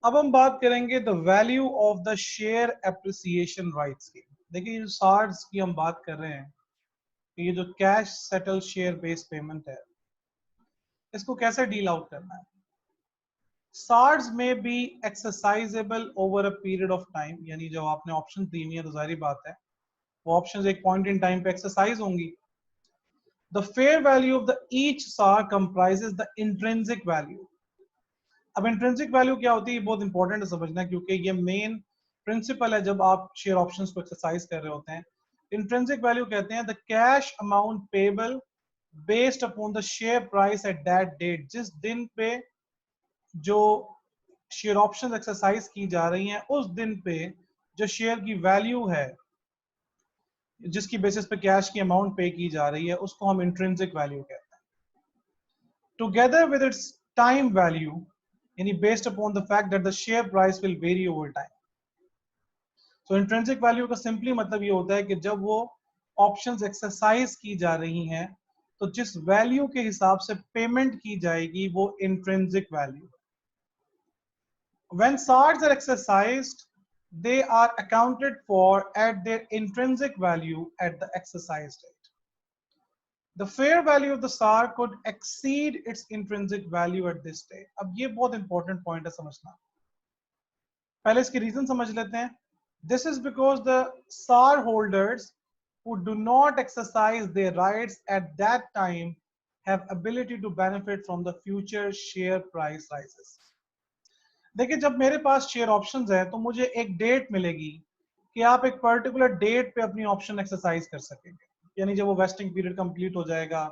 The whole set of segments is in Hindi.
अब हम बात करेंगे the value of the share appreciation rights की। देखिए ये सार्स की हम बात कर रहे हैं, ये जो cash settle share based payment है, इसको कैसे डील आउट करना है। सार्स में be exercisable over a period of time, यानी जब आपने ऑप्शन दी हुई है तो जाहिर बात है वो ऑप्शंस एक पॉइंट इन टाइम पे एक्सरसाइज होंगी। The fair value of the each सार कंप्राइजेस द इंट्रिंसिक वैल्यू। अब इंट्रिंसिक वैल्यू क्या होती है, बहुत इंपॉर्टेंट है समझना, क्योंकि ये मेन प्रिंसिपल है जब आप शेयर ऑप्शंस को एक्सरसाइज कर रहे होते हैं। इंट्रिंसिक वैल्यू कहते हैं the cash amount payable based upon the share price at that date. जिस दिन पे जो शेयर ऑप्शंस एक्सरसाइज की जा रही हैं उस दिन पे जो शेयर की वैल्यू है, जिसकी बेसिस पे कैश की अमाउंट पे की जा रही है, उसको हम इंट्रिंसिक वैल्यू कहते हैं। Together with its time value, यानी based upon the fact that the share price will vary over time. So intrinsic value का सिंपली मतलब ये होता है कि जब वो ऑप्शंस एक्सरसाइज की जा रही हैं तो जिस वैल्यू के हिसाब से पेमेंट की जाएगी वो intrinsic value. When SARs are exercised, they are accounted for at their intrinsic value at the exercise date. The fair value of the SAR could exceed its intrinsic value at this date. अब ये बहुत इंपॉर्टेंट पॉइंट है समझना, पहले इसकी रीजन समझ लेते हैं। This is because the SAR holders who do not exercise their rights at that time have ability to benefit from the future share price rises. देखिए जब मेरे पास शेयर ऑप्शंस है तो मुझे एक डेट मिलेगी कि आप एक पर्टिकुलर डेट पे अपनी ऑप्शन एक्सरसाइज कर सकेंगे, यानी जब वो वेस्टिंग पीरियड कंप्लीट हो जाएगा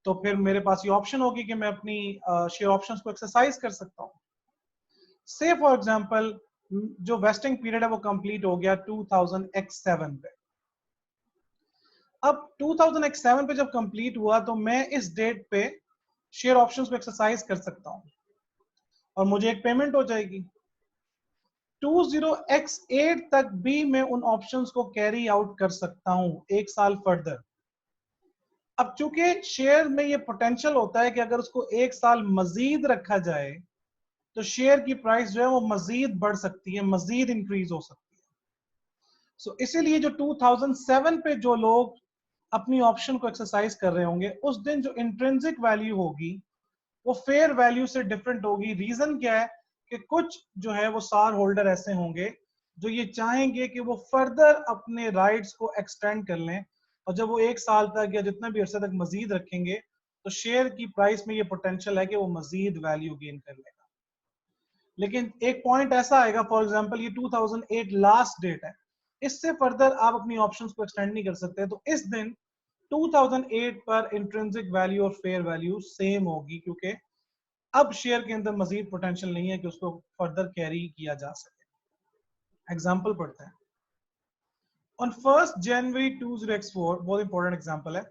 तो फिर मेरे पास ये ऑप्शन होगी कि मैं अपनी शेयर ऑप्शंस को एक्सरसाइज कर सकता हूँ। से फॉर एग्जांपल जो वेस्टिंग पीरियड है वो कंप्लीट हो गया 2007 पे। अब 2007 पे जब कंप्लीट हुआ तो मैं इस डेट पे शेयर ऑप्शंस को एक्सरसाइज कर सकता हूँ और मुझे एक पेमेंट हो जाएगी। 20x8 तक भी मैं उन ऑप्शंस को कैरी आउट कर सकता हूं, एक साल फर्दर। अब चूंकि शेयर में ये पोटेंशियल होता है कि अगर उसको एक साल मजीद रखा जाए तो शेयर की प्राइस जो है वो मजीद बढ़ सकती है, मजीद इंक्रीज हो सकती है। सो इसीलिए जो 2007 पे जो लोग अपनी ऑप्शन को एक्सरसाइज कर रहे होंगे उस दिन जो इंट्रिंसिक वैल्यू होगी वो फेयर वैल्यू से डिफरेंट होगी। रीजन क्या है कि कुछ जो है वो सार होल्डर ऐसे होंगे जो ये चाहेंगे कि वो फर्दर अपने राइट्स को एक्सटेंड कर लें, और जब वो एक साल तक या जितना भी अरसे तक मजीद रखेंगे तो शेयर की प्राइस में ये पोटेंशियल है कि वो मजीद वैल्यू गेन कर लेगा। लेकिन एक पॉइंट ऐसा आएगा, फॉर एग्जांपल ये 2008 लास्ट डेट है, इससे फर्दर आप अपनी ऑप्शंस को एक्सटेंड नहीं कर सकते, तो इस दिन 2008 पर इंट्रिंसिक वैल्यू और फेयर वैल्यू सेम होगी, क्योंकि अब शेयर के अंदर मजीद पोटेंशियल नहीं है कि उसको फर्दर कैरी किया जा सके। एग्जांपल पढ़ते हैं। ऑन 1st January 2004, बहुत इंपॉर्टेंट एग्जांपल है।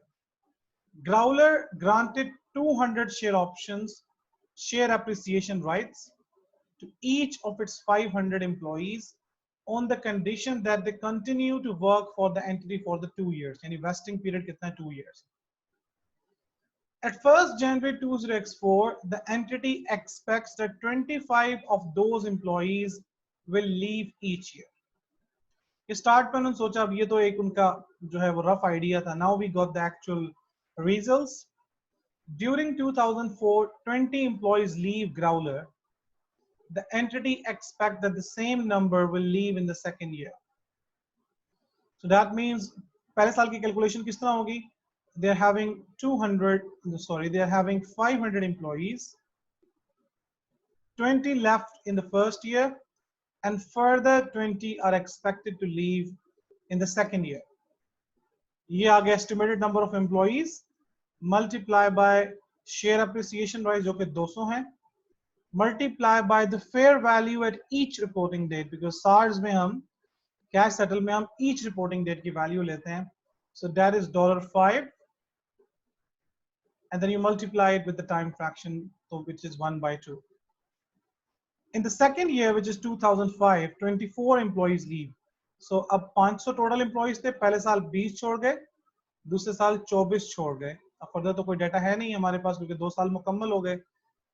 Growler granted 200 share options, share appreciation rights to each of its 500 employees on the condition that they continue to work for the entity for the 2 years. यानी vesting period कितना है, 2 years. At 1st January 2004, the entity expects that 25 of those employees will leave each year. Start पे उन्होंने सोचा, अब ये तो एक उनका जो है वो रफ आइडिया था। Now we got the actual results. During 2004, 20 employees leave Growler. The entity expects that the same number will leave in the second year. So that means पहले साल की कैलकुलेशन किस तरह होगी? They are having 500 employees, 20 left in the first year, and further 20 are expected to leave in the second year. ये आ गया estimated number of employees multiply by share appreciation rights जो कि 200 हैं, multiply by the fair value at each reporting date, because SARS में हम कैश सेटल में हम each reporting date की वैल्यू लेते हैं, so that is $5, and then you multiply it with the time fraction, so which is 1/2. In the second year, which is 2005, 24 employees leave. So अब 500 टोटल एम्प्लॉइज थे, पहले साल 20 छोड़ गए, दूसरे साल 24 छोड़ गए। अब फर्दर तो कोई डाटा है नहीं हमारे पास क्योंकि 2 साल मुकम्मल हो गए।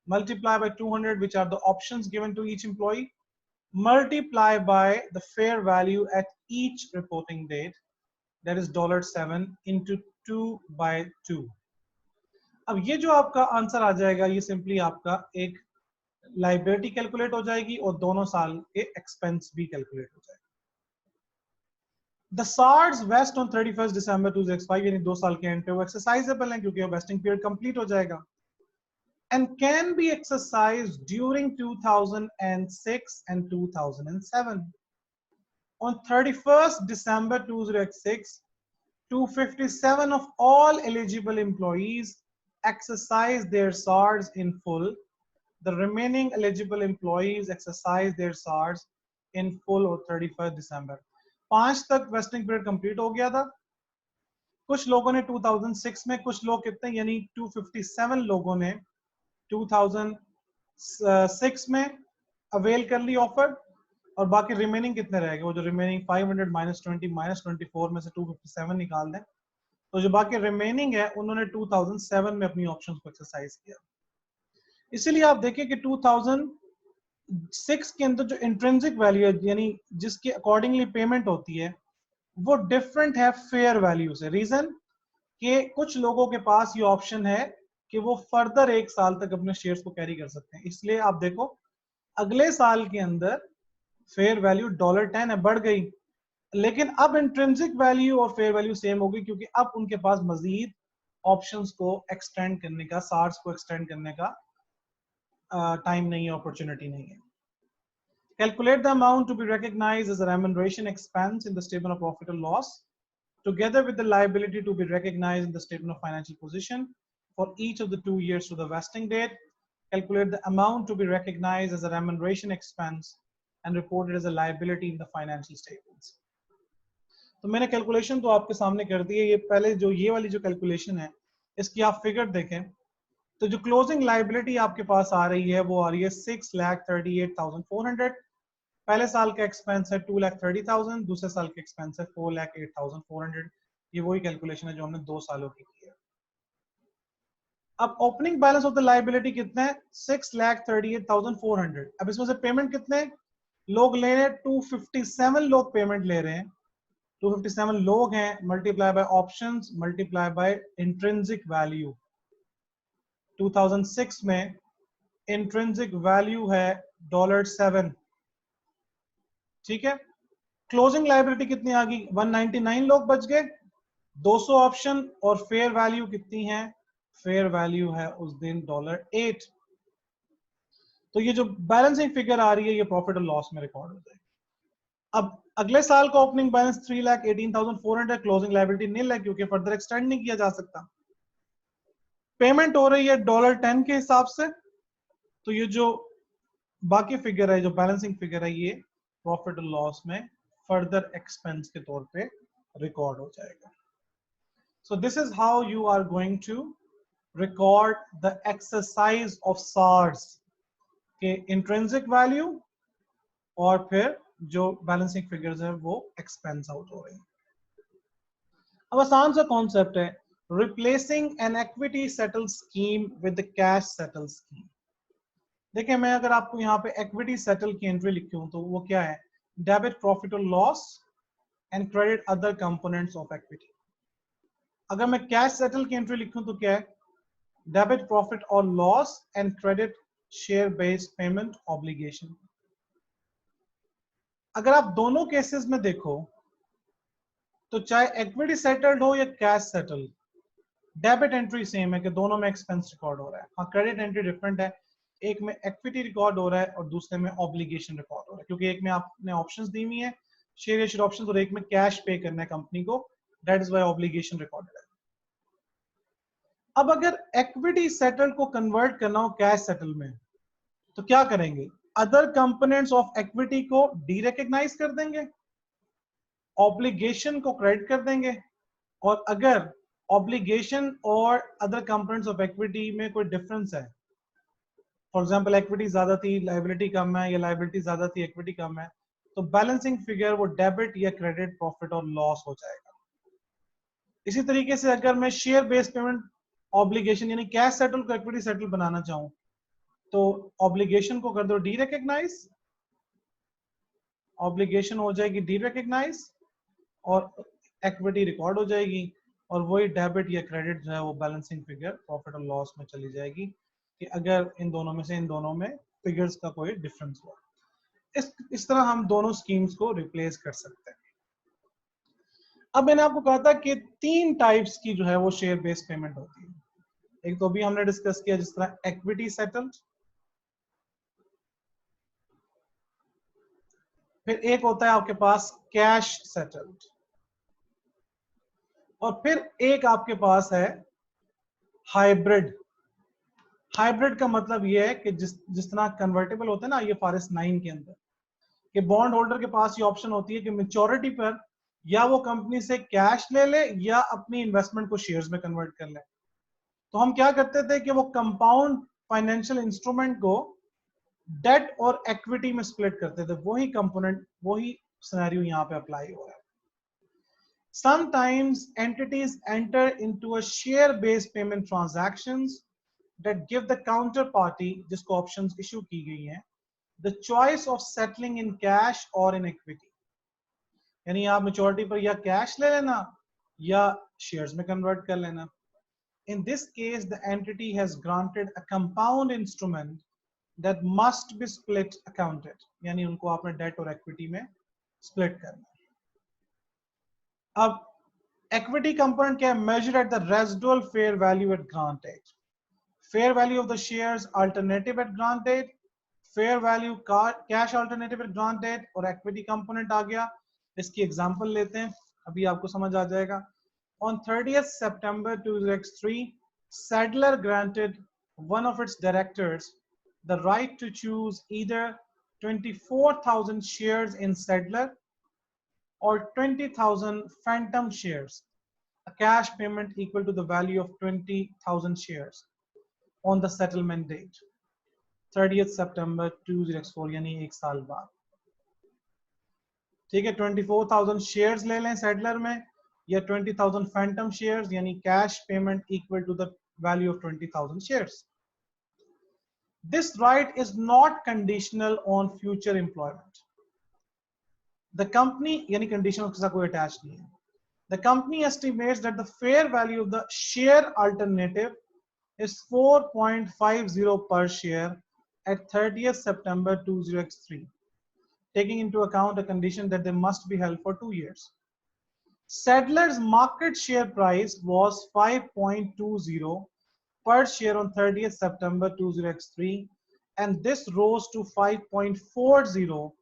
multiply by 200, which are the options given to each employee, multiply by the fair value at each reporting date, that is $7 into 2/2. अब ये जो आपका आंसर आ जाएगा, ये सिंपली आपका एक लाइबिलिटी कैलकुलेट हो जाएगी और दोनों साल के एक्सपेंस भी कैलकुलेट हो जाएगा. The SARs vest on 31st December 2005, यानी 2 साल के एंड पे वो एक्सरसाइजेबल है क्योंकि वो वेस्टिंग पीरियड कंप्लीट हो जाएगा, and can be exercised during 2006 and 2007. On 31st December 2006, 257 of all eligible employees exercised their SARs in full. The remaining eligible employees exercised their SARs in full on 31st December. 5 तक वेस्टिंग पीरियड कंप्लीट हो गया था. कुछ लोगों ने 2006 में, कुछ लोग कितने, यानी 257 लोगों ने 2006 में अवेल कर ली ऑफर, और बाकी रिमेनिंग कितने रह गए, वो जो रिमेनिंग 500 माइनस 20 माइनस 24 में से 257 निकाल दें, तो जो बाकी रिमेनिंग है उन्होंने 2007 में अपनी ऑप्शंस को एक्सरसाइज किया. इसीलिए आप देखें कि 2006 के अंदर जो इंट्रिंसिक वैल्यू है, यानी जिसके अकॉर्डिंगली पेमेंट होती है, वो डिफरेंट है फेयर वैल्यू से. रीजन कि कुछ लोगों के पास ये ऑप्शन है कि वो फर्दर 1 साल तक अपने शेयर्स को कैरी कर सकते हैं. इसलिए आप देखो अगले साल के अंदर फेयर वैल्यू $10 है, बढ़ गई, लेकिन अब इंट्रिंसिक वैल्यू और फेयर वैल्यू सेम होगी क्योंकि अब उनके पास मजीद ऑप्शंस को एक्सटेंड करने का, सार्स को एक्सटेंड करने का टाइम नहीं है, अपॉर्चुनिटी नहीं है. Calculate the amount to be recognized as a remuneration expense in the statement of profit or loss, together with the liability to be recognized in the statement of financial position for each of the 2 years to the vesting date. Calculate the amount to be recognized as a remuneration expense and reported as a liability in the financial statements. तो मैंने कैलकुलेशन तो आपके सामने कर दी है. ये पहले जो ये वाली जो कैलकुलेशन है, इसकी आप फिगर देखें तो जो क्लोजिंग लाइबिलिटी आपके पास आ रही है वो आ रही है 6,38,400. पहले साल का एक्सपेंस है 2,30,000, दूसरे साल का एक्सपेंस है 4,08,400. ये वही कैलकुलेशन है जो हमने 2 सालों की की है. अब opening balance of the liability कितना है, 6,38,400. अब इसमें से पेमेंट कितने लोग ले रहे हैं, 257 लोग पेमेंट ले रहे हैं. 257 लोग हैं, multiply by options, multiply by intrinsic value. 2006 में इंट्रिंसिक वैल्यू है $7. ठीक है. क्लोजिंग लाइबिलिटी कितनी आ गई, 199 लोग बच गए, 200 ऑप्शन, और फेयर वैल्यू कितनी है, फेयर वैल्यू है उस दिन $8. तो ये जो बैलेंसिंग फिगर आ रही है ये प्रॉफिट और लॉस में रिकॉर्ड हो जाएगी. अब अगले साल का ओपनिंग बैलेंस 3,18,400, क्लोजिंग लाइबिलिटी नील है क्योंकि फर्दर एक्सटेंड नहीं किया जा सकता. पेमेंट हो रही है $10 के हिसाब से, तो ये जो बाकी फिगर है, जो बैलेंसिंग फिगर है, ये प्रॉफिट और लॉस में फर्दर एक्सपेंस के तौर पे रिकॉर्ड हो जाएगा. So this is how you are going to record the exercise of SARs के इंट्रिंसिक वैल्यू, और फिर जो बैलेंसिंग फिगर्स है वो एक्सपेंस आउट हो रही है. अब आसान सा कॉन्सेप्ट है, replacing an equity settle scheme with cash settle scheme. देखिए मैं अगर आपको यहाँ पे इक्विटी सेटल की एंट्री लिखी हूं तो वो क्या है, डेबिट प्रॉफिट और loss and credit other components of equity. अगर मैं कैश सेटल की एंट्री लिखूं तो क्या है, डेबिट प्रॉफिट और loss and credit share based payment obligation. अगर आप दोनों केसेस में देखो तो चाहे इक्विटी सेटल्ड हो या cash settle, debit entry same है कि दोनों में एक्सपेंस रिकॉर्ड हो रहा है. हाँ, क्रेडिट एंट्री डिफरेंट है, एक में इक्विटी रिकॉर्ड हो रहा है और दूसरे में ऑब्लिगेशन रिकॉर्ड हो रहा है, क्योंकि एक में आपने ऑप्शंस दी हुई है, शेयर इश्यूड ऑप्शंस, और एक में कैश पे करना है कंपनी को, that is why obligation recorded है. अब अगर इक्विटी सेटल को कन्वर्ट करना हो कैश सेटल में तो क्या करेंगे, अदर कंपोनेंट्स ऑफ इक्विटी को डी रिकॉग्नाइज कर देंगे, ऑब्लिगेशन को क्रेडिट कर देंगे, और अगर ऑब्लिगेशन और अदर कंपोनेंट्स ऑफ इक्विटी में कोई डिफरेंस है, फॉर एग्जांपल इक्विटी ज्यादा थी लायबिलिटी कम है, या लायबिलिटी ज्यादा थी इक्विटी कम है, तो बैलेंसिंग फिगर वो डेबिट या क्रेडिट प्रॉफिट और लॉस हो जाएगा. इसी तरीके से अगर मैं शेयर बेस्ड पेमेंट ऑब्लिगेशन यानी कैश सेटल को इक्विटी सेटल बनाना चाहूं तो ऑब्लिगेशन को कर दो डी रिकग्नाइज, ऑब्लिगेशन हो जाएगी डी रिकग्नाइज और इक्विटी रिकॉर्ड हो जाएगी और वही डेबिट या क्रेडिट जो है वो बैलेंसिंग फिगर प्रॉफिट और लॉस में चली जाएगी कि अगर इन दोनों में से इन दोनों में फिगर्स का कोई डिफरेंस हुआ। इस तरह हम दोनों स्कीम्स को रिप्लेस कर सकते हैं। अब मैंने आपको कहा था कि 3 टाइप्स की जो है वो शेयर बेस्ड पेमेंट होती है। एक तो भी हमने डिस्कस किया जिस तरह इक्विटी सेटल्ड, फिर एक होता है आपके पास कैश सेटल्ड, और फिर एक आपके पास है हाइब्रिड। हाइब्रिड का मतलब यह है कि जिस तरह कन्वर्टेबल होता है ना IFRS 9 के अंदर, कि बॉन्ड होल्डर के पास ये ऑप्शन होती है कि मैच्योरिटी पर या वो कंपनी से कैश ले ले या अपनी इन्वेस्टमेंट को शेयर्स में कन्वर्ट कर ले। तो हम क्या करते थे कि वो कंपाउंड फाइनेंशियल इंस्ट्रूमेंट को डेट और इक्विटी में स्प्लिट करते थे। वही कंपोनेंट, वही सिनेरियो यहाँ पे अप्लाई हो रहा है। Sometimes entities enter into a share-based payment transactions that give the counterparty, जिसको options issue की गई हैं, the choice of settling in cash or in equity. यानी आप मैच्योरिटी पर या कैश ले लेना या शेयर्स में कन्वर्ट कर लेना। In this case, the entity has granted a compound instrument that must be split accounted, यानी उनको आपने डेट और इक्विटी में स्प्लिट करना। अब equity component क्या है? Measured at the residual fair value at grant date. Fair value of the shares alternative at grant date, fair value cash alternative at grant date और equity component आ गया। इसकी एग्जांपल लेते हैं, अभी आपको समझ आ जाएगा। On 30th September 2003, Sadler granted one of its directors the right to choose either 24,000 shares in Sadler or 20,000 phantom shares, a cash payment equal to the value of 20,000 shares on the settlement date 30th September 2004, यानी एक साल बाद। ठीक है, 24,000 शेयर्स ले लें सेटलर में या 20,000 फैंटम शेयर्स, यानी cash payment equal to the value of 20,000 shares. This right is not conditional on future employment. The company, यानी कंडीशन उसके साथ कोई अटैच नहीं है। The company estimates that the fair value of the share alternative is 4.50 per share at 30th September 2003, taking into account a condition that they must be held for 2 years. Sadler's market share price was 5.20 per share on 30th September 2003, and this rose to 5.40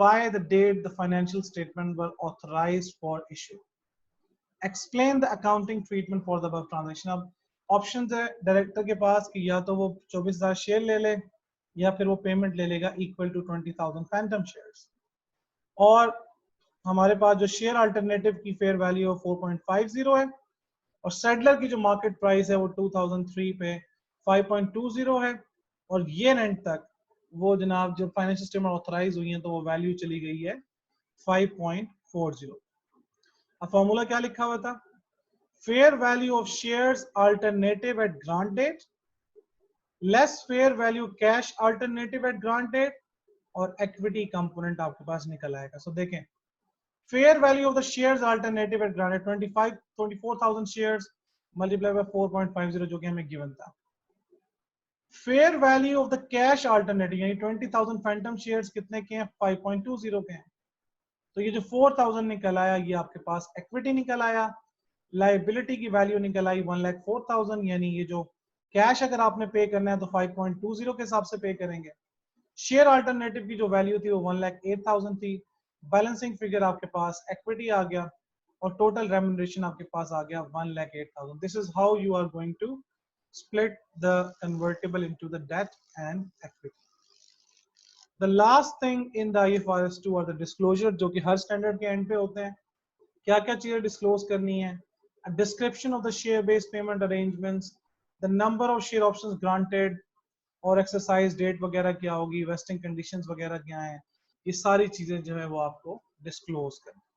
by the date the financial statements were authorized for issue. Explain the accounting treatment for the above transaction. अब ऑप्शन है डायरेक्टर के पास कि या तो वो 24,000 शेयर ले ले या फिर वो पेमेंट ले लेगा इक्वल टू 20,000 फैंटम शेयर्स, और हमारे पास जो शेयर अल्टरनेटिव की फेयर वैल्यू 4.50 है और सेडलर की जो मार्केट प्राइस है वो 2003 पे 5.20 है, और ये एंड तक वो जनाब जो फाइनेंशियल स्टेटमेंट ऑथराइज हुई है तो वो वैल्यू चली गई है 5.40। अब फॉर्मूला क्या लिखा हुआ था? Fair value of shares alternative at grant date less fair value cash alternative at grant date और इक्विटी कंपोनेंट आपके पास निकल आएगा। सो देखें, fair value of the shares alternative at grant date 24,000 shares multiply by 4.50 जो कि हमें गिवन था। Fair value of the cash alternative यानी 20,000 फैंटम शेयर्स कितने के हैं? 5.20 के हैं। तो ये जो 4,000 निकल आया ये आपके पास इक्विटी निकल आया। लायबिलिटी की वैल्यू निकल आई 1,04,000, यानी ये जो कैश अगर आपने पे करना है तो 5.20 के हिसाब से पे करेंगे। शेयर अल्टरनेटिव की जो वैल्यू थी वो 1,08,000 थी। बैलेंसिंग फिगर आपके पास इक्विटी आ गया और टोटल रेम्यूनरेशन आपके पास आ गया 1,08,000। This is how you are going to split the convertible into the debt and equity. The last thing in the IFRS 2 are the disclosure, जो कि हर स्टैंडर्ड के एंड पे होते हैं। क्या क्या चीजें डिस्क्लोज करनी है? A description of the share based payment arrangements, the number of share options granted और एक्सरसाइज डेट वगैरह क्या होगी, वेस्टिंग कंडीशंस वगैरह क्या हैं, ये सारी चीजें जो है वो आपको डिस्क्लोज करनी।